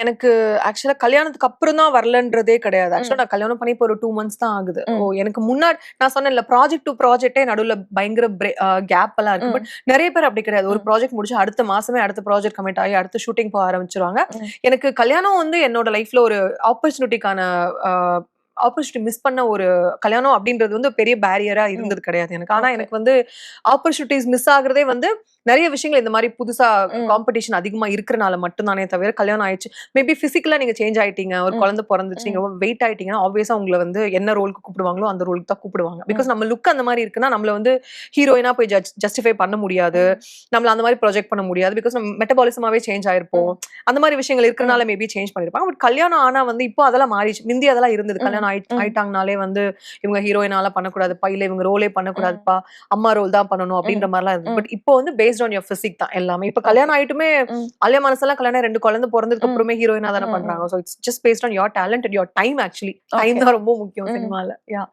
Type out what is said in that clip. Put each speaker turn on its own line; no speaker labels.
எனக்கு ஆக்சுவலா கல்யாணத்துக்கு அப்புறம் தான் வரலன்றதே கிடையாது. ஆக்சுவலா நான் கல்யாணம் பண்ணி இப்போ ஒரு 2 மந்த்ஸ் தான் ஆகுது. எனக்கு முன்னாடி நான் சொன்னேன்ல ப்ராஜெக்ட் டு ப்ராஜெக்ட்டே நடுவுல பயங்கர கேப் எல்லாம் இருக்கு. பட் நெறைய பேர் அப்படி கிடையாது. ஒரு ப்ராஜெக்ட் முடிச்சு அடுத்த மாசமே அடுத்த ப்ராஜெக்ட் கமிட் ஆகி அடுத்த ஷூட்டிங் போக ஆரம்பிச்சுருவாங்க. எனக்கு கல்யாணம் வந்து என்னோட லைஃப்ல ஒரு ஆப்பர்ச்சுனிட்டிக்கான ஆப்பர்ச்சுனிட்டி மிஸ் பண்ண ஒரு கல்யாணம் அப்படின்றது வந்து பெரிய பேரியரா இருந்தது கிடையாது எனக்கு. ஆனா எனக்கு வந்து ஆப்பர்ச்சுனிட்டிஸ் மிஸ் ஆகுறதே வந்து நிறைய விஷயங்கள் இந்த மாதிரி புதுசா காம்படிஷன் அதிகமா இருக்கிறனால மட்டும்தானே தவிர கல்யாணம் ஆயிடுச்சு மேபி பிசிக்கலா நீங்க சேஞ்ச் ஆயிட்டீங்க, ஒரு குழந்தை பிறந்துச்சு, நீங்க வெயிட் ஆயிட்டீங்கன்னா ஆப்வியஸா உங்களை வந்து என்ன ரோலுக்கு கூப்பிடுவாங்களோ அந்த ரோலுக்கு தான் கூப்பிடுவாங்க. பிகாஸ் நம்ம லுக் அந்த மாதிரி இருக்குன்னா நம்மள வந்து ஹீரோயினா போய் ஜஸ்டிஃபை பண்ண முடியாது, நம்மள அந்த மாதிரி ப்ரொஜெக்ட் பண்ண முடியாது. பிகாஸ் நம்ம மெட்டபாலிசமாவே சேஞ்ச் ஆயிருப்போம். அந்த மாதிரி விஷயங்கள் இருக்கிறனால மேபி சேஞ்ச் பண்ணிருப்பாங்க. பட் கல்யாணம் ஆனா வந்து இப்போ அதெல்லாம் மாறிடுச்சு. முந்தி அதெல்லாம் இருந்தது. கல்யாணம் ஆயிட்டாங்கனாலே வந்து இவங்க ஹீரோயினால பண்ணக்கூடாதுப்பா, இல்ல இவங்க ரோலே பண்ணக்கூடாதுப்பா, அம்மா ரோல் தான் பண்ணணும் அப்படின்ற மாதிரிலாம் இருந்தது. பட் இப்போ வந்து பேஸ்ட் ஆன் யுவர் பிசிக் தான் எல்லாமே. இப்ப கல்யாணம் ஆயிட்டுமே அலியா மனசெல்லாம் கல்யாணம் 2 குழந்தை பிறந்ததுக்கு அப்புறமே ஹீரோயினா தானே பண்றாங்க. So it's just based on your talent and your time. Actually time தான் ரொம்ப முக்கியம் சினிமால. யா